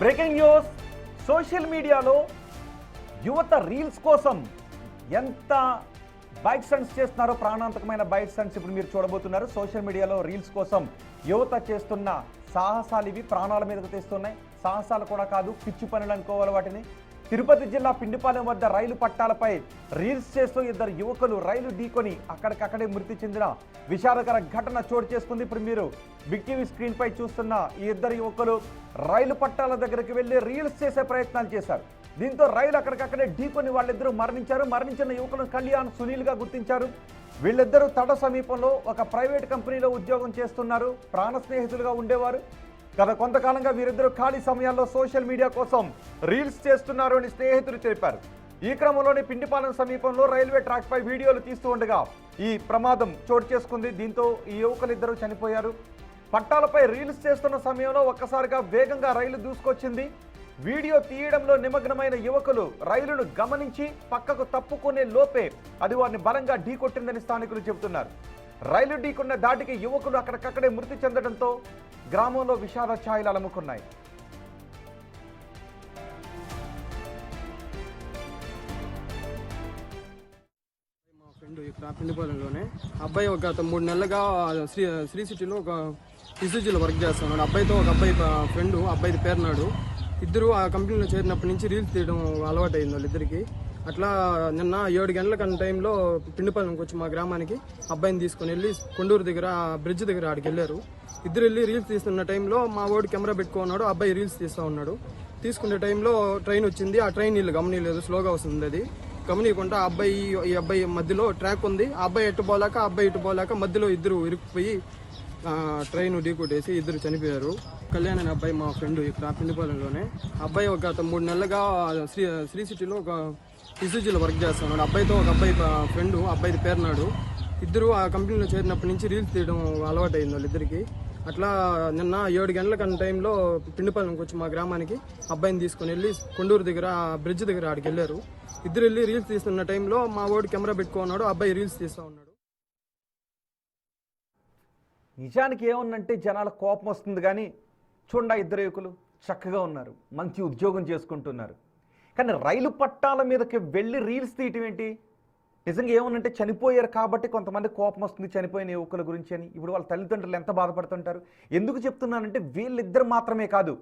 Breaking news. Social మీడియాలో యువత reels కోసం ఎంత బైక్ స్టంట్స్ చేస్తున్నారో, ప్రాణాంతకమైన బైక్ స్టంట్స్ ఇప్పుడు మీరు చూడబోతున్నారు. సోషల్ మీడియాలో రీల్స్ కోసం యువత చేస్తున్న సాహసాలు ఇవి ప్రాణాల మీదకు తెస్తున్నాయి. సాహసాలు కూడా కాదు, పిచ్చి పనులు అనుకోవాలి వాటిని. తిరుపతి జిల్లా పిండిపాలెం వద్ద రైలు పట్టాలపై రీల్స్ చేస్తూ ఇద్దరు యువకులు రైలు ఢీకొని అక్కడికక్కడే మృతి చెందిన విషాదకర ఘటన చోటు చేసుకుంది. ఇప్పుడు మీరు బిగ్ టీవీ స్క్రీన్ పై చూస్తున్న ఈ ఇద్దరు యువకులు రైలు పట్టాల దగ్గరికి వెళ్లి రీల్స్ చేసే ప్రయత్నాలు చేశారు. దీంతో రైలు అక్కడికక్కడే ఢీకొని వాళ్ళిద్దరూ మరణించారు. మరణించిన యువకులను కళ్యాణ్, సునీల్గా గుర్తించారు. వీళ్ళిద్దరూ తడ సమీపంలో ఒక ప్రైవేట్ కంపెనీలో ఉద్యోగం చేస్తున్నారు. ప్రాణ స్నేహితులుగా ఉండేవారు. గత కొంతకాలంగా వీరిద్దరూ ఖాళీ సమయాల్లో సోషల్ మీడియా కోసం రీల్స్ చేస్తున్నారు అని స్నేహితులు తెలిపారు. ఈ క్రమంలోనే పిండిపాలెం సమీపంలో రైల్వే ట్రాక్ పై వీడియోలు తీస్తూ ఉండగా ఈ ప్రమాదం చోటు చేసుకుంది. దీంతో ఈ యువకులిద్దరూ చనిపోయారు. పట్టాలపై రీల్స్ చేస్తున్న సమయంలో ఒక్కసారిగా వేగంగా రైలు దూసుకొచ్చింది. వీడియో తీయడంలో నిమగ్నమైన యువకులు రైలును గమనించి పక్కకు తప్పుకునే లోపే అది వారిని బలంగా ఢీకొట్టిందని స్థానికులు చెబుతున్నారు. రైలు ఢీకొన్న దాటికి యువకులు అక్కడికక్కడే మృతి చెందడంతో గ్రామంలో విషాద ఛాయలు అలముకున్నాయి. మా ఫ్రెండ్ ఇక్కడ పిండిపాలెంలోనే అబ్బాయి ఒక 3 నెలలుగా శ్రీ సిటీలో ఒక ఇసుజీలో వర్క్ చేస్తున్నాడు. అబ్బాయితో ఒక అబ్బాయి ఫ్రెండ్, అబ్బాయి పేరునాడు. ఇద్దరు ఆ కంపెనీలో చేరినప్పటి నుంచి రీల్స్ తీయడం అలవాటు అయింది వాళ్ళిద్దరికి. అట్లా నిన్న 7 గంటల టైంలో పిండిపాలెంకి వచ్చి మా గ్రామానికి అబ్బాయిని తీసుకొని వెళ్ళి కొండూరు దగ్గర బ్రిడ్జ్ దగ్గర ఆడికి వెళ్ళారు. ఇద్దరు వెళ్ళి రీల్స్ తీస్తున్న టైంలో మా వాడు కెమెరా పెట్టుకున్నాడు, అబ్బాయి రీల్స్ తీస్తూ ఉన్నాడు. తీసుకునే టైంలో ట్రైన్ వచ్చింది. ఆ ట్రైన్ వీళ్ళు గమనిలేదు, స్లోగా వస్తుంది. అది గమనియకుండా ఈ అబ్బాయి మధ్యలో ట్రాక్ ఉంది. ఆ అబ్బాయి ఇటు పోలేక మధ్యలో ఇద్దరు ఇరుక్కుపోయి ట్రైన్ ఢీకొట్టేసి ఇద్దరు చనిపోయారు. కళ్యాణ్ అనే అబ్బాయి మా ఫ్రెండ్ ఇక్కడ పిండిపాలెంలోనే. అబ్బాయి ఒక 3 నెలలుగా శ్రీ సిటీలో ఒక ఇసుజీలో వర్క్ చేస్తున్నాడు. అబ్బాయితో ఒక అబ్బాయి ఫ్రెండ్, అబ్బాయి పేరునాడు. ఇద్దరు ఆ కంపెనీలో చేరినప్పటి నుంచి రీల్స్ తీయడం అలవాటు అయింది వాళ్ళిద్దరికి. అట్లా నిన్న 7 గంటల టైంలో పిండిపాలెంకి వచ్చి మా గ్రామానికి అబ్బాయిని తీసుకొని వెళ్ళి కొండూరు దగ్గర బ్రిడ్జ్ దగ్గర ఆడికి వెళ్ళారు. ఇద్దరు వెళ్ళి రీల్స్ తీస్తున్న టైంలో మా వాడు కెమెరా పెట్టుకున్నాడు, అబ్బాయి రీల్స్ తీస్తూ ఉన్నాడు. నిజానికి ఏముందంటే జనాల కోపం వస్తుంది, కానీ చూడండి ఇద్దరు యువకులు చక్కగా ఉన్నారు, మంచి ఉద్యోగం చేసుకుంటున్నారు. కానీ రైలు పట్టాల మీదకి వెళ్ళి రీల్స్ తీయటం ఏంటి? నిజంగా ఏమన్నంటే చనిపోయారు కాబట్టి కొంతమంది కోపం వస్తుంది చనిపోయిన యువకుల గురించి అని. ఇప్పుడు వాళ్ళ తల్లిదండ్రులు ఎంత బాధపడుతుంటారు. ఎందుకు చెప్తున్నానంటే వీళ్ళిద్దరు మాత్రమే కాదు,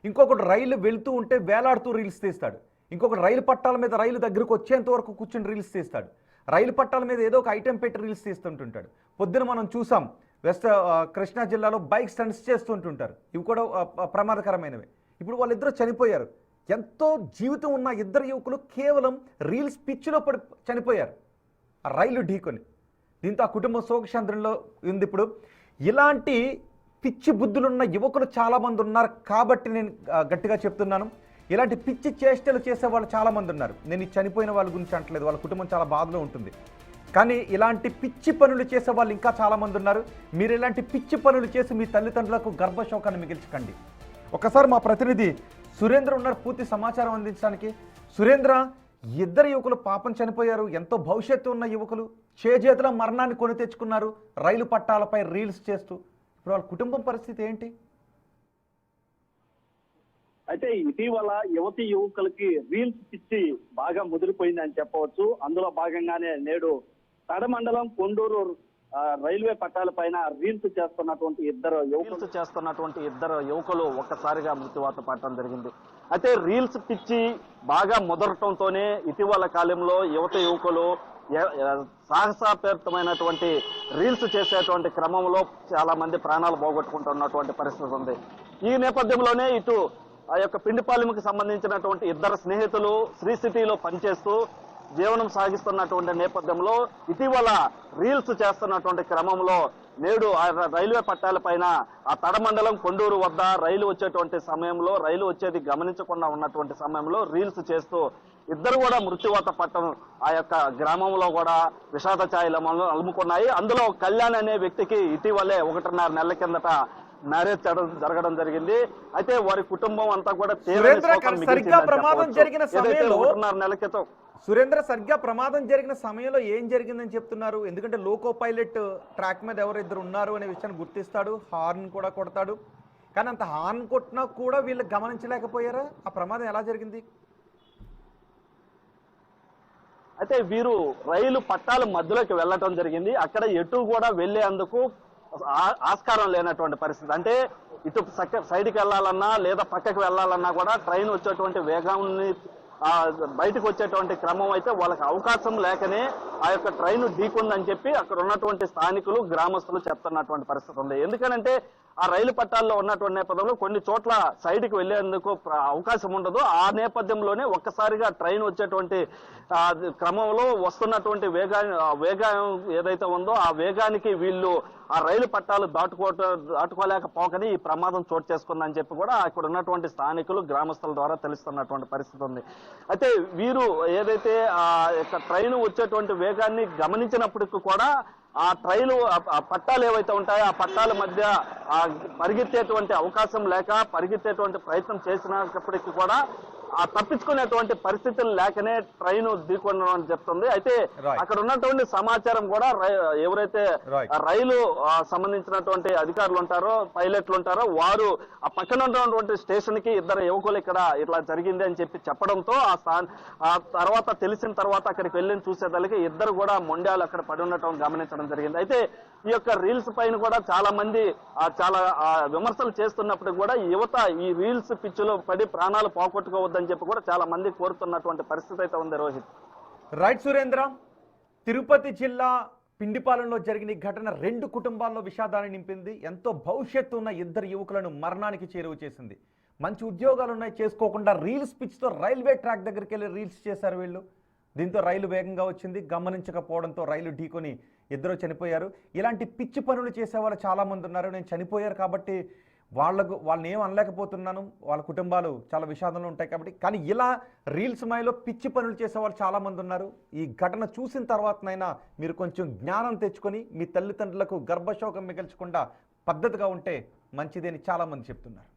ఇంకొకటి రైలు వెళ్తూ ఉంటే వేలాడుతూ రీల్స్ తీస్తాడు. ఇంకొకటి రైలు పట్టాల మీద రైలు దగ్గరకు వచ్చేంత వరకు కూర్చొని రీల్స్ తీస్తాడు. రైలు పట్టాల మీద ఏదో ఒక ఐటెం పెట్టి రీల్స్ తీస్తుంటుంటాడు. పొద్దున మనం చూసాం కృష్ణా జిల్లాలో బైక్ స్టంట్స్ చేస్తుంటుంటారు. ఇవి కూడా ప్రమాదకరమైనవి. ఇప్పుడు వాళ్ళిద్దరూ చనిపోయారు. ఎంతో జీవితం ఉన్న ఇద్దరు యువకులు కేవలం రీల్స్ పిచ్చిలో పడి చనిపోయారు ఆ రైలు ఢీకొని. దీంతో ఆ కుటుంబం శోకచంద్రంలో ఉంది. ఇప్పుడు ఇలాంటి పిచ్చి బుద్ధులున్న యువకులు చాలామంది ఉన్నారు కాబట్టి నేను గట్టిగా చెప్తున్నాను. ఇలాంటి పిచ్చి చేష్టలు చేసే వాళ్ళు చాలామంది ఉన్నారు. నేను ఈ చనిపోయిన వాళ్ళ గురించి అంటలేదు, వాళ్ళ కుటుంబం చాలా బాధలో ఉంటుంది. కానీ ఇలాంటి పిచ్చి పనులు చేసే వాళ్ళు ఇంకా చాలామంది ఉన్నారు. మీరు ఇలాంటి పిచ్చి పనులు చేసి మీ తల్లిదండ్రులకు గర్భశోకాన్ని మిగిల్చకండి. ఒకసారి మా ప్రతినిధి సురేంద్ర ఉన్నారు పూర్తి సమాచారం అందించడానికి. సురేంద్ర, ఇద్దరు యువకులు పాపం చనిపోయారు. ఎంతో భవిష్యత్తు ఉన్న యువకులు చేజేతుల మరణాన్ని కొని తెచ్చుకున్నారు రైలు పట్టాలపై రీల్స్ చేస్తూ. ఇప్పుడు వాళ్ళ కుటుంబం పరిస్థితి ఏంటి? అయితే ఇటీవల యువతి యువకులకి రీల్స్ పిచ్చి బాగా ముదిరిపోయిందని చెప్పవచ్చు. అందులో భాగంగానే నేడు తడమండలం కొండూరు రైల్వే పట్టాల పైన రీల్స్ చేస్తున్నటువంటి ఇద్దరు యువకులు ఒక్కసారిగా మృత్యువాత పడటం జరిగింది. అయితే రీల్స్ పిచ్చి బాగా ముదరటంతోనే ఇటీవల కాలంలో యువకులు సాహసపేరితమైనటువంటి రీల్స్ చేసేటువంటి క్రమంలో చాలా మంది ప్రాణాలు పోగొట్టుకుంటున్నటువంటి పరిస్థితి ఉంది. ఈ నేపథ్యంలోనే ఇటు ఆ యొక్క పిండిపాలెంకి సంబంధించినటువంటి ఇద్దరు స్నేహితులు శ్రీ సిటీలో పనిచేస్తూ జీవనం సాగిస్తున్నటువంటి నేపథ్యంలో ఇటీవల రీల్స్ చేస్తున్నటువంటి క్రమంలో నేడు ఆ రైల్వే పట్టాల పైన ఆ తడమండలం కొండూరు వద్ద రైలు వచ్చేటువంటి సమయంలో, రైలు వచ్చేది గమనించకుండా ఉన్నటువంటి సమయంలో రీల్స్ చేస్తూ ఇద్దరు కూడా మృత్యువాత పట్టడం ఆ యొక్క గ్రామంలో కూడా విషాద ఛాయలు అలుముకున్నాయి. అందులో కళ్యాణ్ అనే వ్యక్తికి ఇటీవలే 1.5 నెలల కిందట మ్యారేజ్ జరగడం జరిగింది. అయితే వారి కుటుంబం అంతా కూడా సరిగ్గా ప్రమాదం జరిగిన సమయంలో ఏం జరిగిందని చెప్తున్నారు? ఎందుకంటే లోకో పైలట్ ట్రాక్ మీద ఎవరిద్దరు ఉన్నారు అనే విషయాన్ని గుర్తిస్తాడు, హార్న్ కూడా కొడతాడు. కానీ అంత హార్న్ కొట్టినా కూడా వీళ్ళు గమనించలేకపోయారా? ఆ ప్రమాదం ఎలా జరిగింది? అయితే వీరు రైలు పట్టాల మధ్యలోకి వెళ్ళటం జరిగింది. అక్కడ ఎటు కూడా వెళ్లేందుకు ఆస్కారం లేనటువంటి పరిస్థితి. అంటే ఇటు సైడ్కి వెళ్ళాలన్నా లేదా పక్కకి వెళ్ళాలన్నా కూడా ట్రైన్ వచ్చేటువంటి వేగాన్ని బయటకు వచ్చేటువంటి క్రమం అయితే వాళ్ళకి అవకాశం లేకనే ఆ యొక్క ట్రైన్ ఢీకుందని చెప్పి అక్కడ ఉన్నటువంటి స్థానికులు గ్రామస్తులు చెప్తున్నటువంటి పరిస్థితి ఉంది. ఎందుకనంటే ఆ రైలు పట్టాల్లో ఉన్నటువంటి నేపథ్యంలో కొన్ని చోట్ల సైడ్కి వెళ్లేందుకు అవకాశం ఉండదు. ఆ నేపథ్యంలోనే ఒక్కసారిగా ట్రైన్ వచ్చేటువంటి క్రమంలో వస్తున్నటువంటి వేగం ఏదైతే ఉందో ఆ వేగానికి వీళ్ళు ఆ రైలు పట్టాలు దాటుకోలేకపోకని ఈ ప్రమాదం చోటు చేసుకుందని చెప్పి కూడా అక్కడ ఉన్నటువంటి స్థానికులు గ్రామస్తుల ద్వారా తెలుస్తున్నటువంటి పరిస్థితి ఉంది. అయితే వీరు ఏదైతే ఆ యొక్క ట్రైన్ వచ్చేటువంటి వేగాన్ని గమనించినప్పటికీ కూడా ఆ ట్రైలు పట్టాలు ఏవైతే ఉంటాయో ఆ పట్టాల మధ్య పరిగెత్తేటువంటి అవకాశం లేక పరిగెత్తేటువంటి ప్రయత్నం చేసినప్పటికీ కూడా ఆ తప్పించుకునేటువంటి పరిస్థితులు లేకనే ట్రైన్ ఢీకొనడం చెప్తుంది. అయితే అక్కడ ఉన్నటువంటి సమాచారం కూడా ఎవరైతే రైలు సంబంధించినటువంటి అధికారులు ఉంటారో పైలట్లు ఉంటారో వారు ఆ పక్కన ఉన్నటువంటి స్టేషన్ కి ఇద్దరు యువకులు ఇక్కడ ఇట్లా జరిగింది అని చెప్పి చెప్పడంతో ఆ తర్వాత తెలిసిన తర్వాత అక్కడికి వెళ్ళి చూసేదానికి ఇద్దరు కూడా మొండాలు అక్కడ పడి ఉండటం గమనించడం జరిగింది. అయితే ఈ యొక్క రీల్స్ పైన కూడా చాలా మంది చాలా విమర్శలు చేస్తున్నప్పుడు కూడా యువత ఈ రీల్స్ పిచ్చిలో పడి ప్రాణాలు పోగొట్టుకోవద్దని చెప్పి కూడా చాలా మంది కోరుతున్నటువంటి పరిస్థితి అయితే ఉంది. రోహిత్. రైట్ సురేంద్ర, తిరుపతి జిల్లా పిండిపాలెంలో జరిగిన ఈ ఘటన 2 కుటుంబాల్లో విషాదాన్ని నింపింది. ఎంతో భవిష్యత్తు ఉన్న ఇద్దరు యువకులను మరణానికి చేరువ చేసింది. మంచి ఉద్యోగాలు ఉన్నాయి, చేసుకోకుండా రీల్స్ పిచ్చితో రైల్వే ట్రాక్ దగ్గరికి వెళ్ళి రీల్స్ చేశారు వీళ్ళు. దీంతో రైలు వేగంగా వచ్చింది, గమనించకపోవడంతో రైలు ఢీకొని ఇద్దరు చనిపోయారు. ఇలాంటి పిచ్చి పనులు చేసేవాళ్ళు చాలామంది ఉన్నారు. నేను చనిపోయారు కాబట్టి వాళ్ళని ఏం అనలేకపోతున్నాను, వాళ్ళ కుటుంబాలు చాలా విషాదంలో ఉంటాయి కాబట్టి. కానీ ఇలా రీల్స్ మాయలో పిచ్చి పనులు చేసేవాళ్ళు చాలామంది ఉన్నారు. ఈ ఘటన చూసిన తర్వాతనైనా మీరు కొంచెం జ్ఞానం తెచ్చుకొని మీ తల్లిదండ్రులకు గర్భశోకం మిగల్చకుండా పద్ధతిగా ఉంటే మంచిదని చాలామంది చెప్తున్నారు.